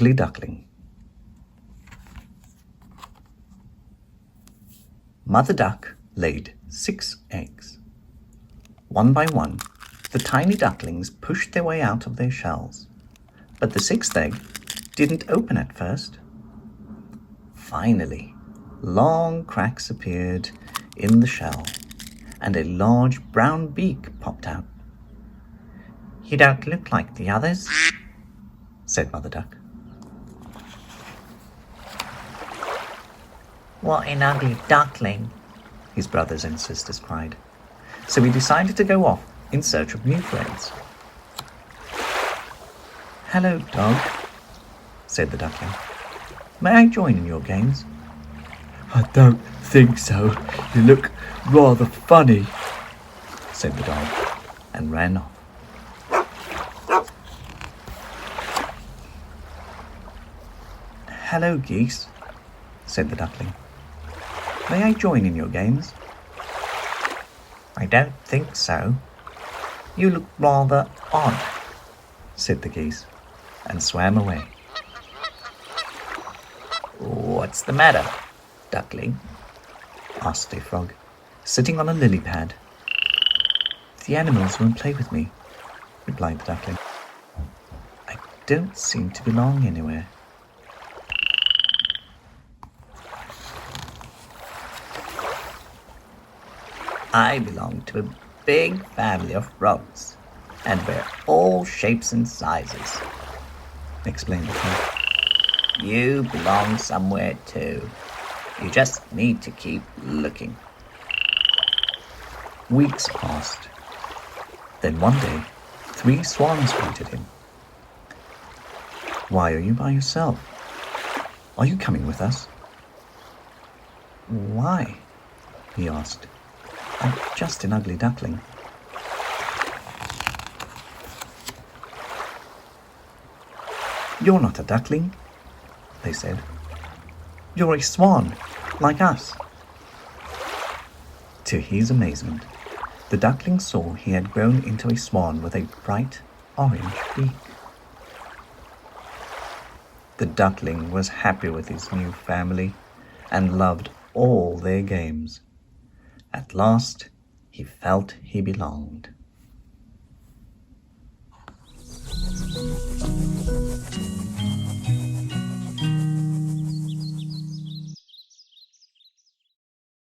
Ugly Duckling. Mother Duck laid 6 eggs. One by one, the tiny ducklings pushed their way out of their shells, but the 6th egg didn't open at first. Finally, long cracks appeared in the shell, and a large brown beak popped out. "You don't look like the others," said Mother Duck. "What an ugly duckling," his brothers and sisters cried. So he decided to go off in search of new friends. "Hello, dog," said the duckling. "May I join in your games?" "I don't think so. You look rather funny," said the dog, and ran off. "Hello, geese," said the duckling. "May I join in your games?" "I don't think so. You look rather odd," said the geese, and swam away. "What's the matter, duckling?" asked a frog, sitting on a lily pad. "The animals won't play with me," replied the duckling. "I don't seem to belong anywhere." "I belong to a big family of frogs, and we're all shapes and sizes," explained the frog. "You belong somewhere too. You just need to keep looking." Weeks passed. Then one day, 3 swans greeted him. "Why are you by yourself? Are you coming with us?" "Why?" he asked. "I'm just an ugly duckling." "You're not a duckling," they said. "You're a swan, like us." To his amazement, the duckling saw he had grown into a swan with a bright orange beak. The duckling was happy with his new family and loved all their games. At last, he felt he belonged.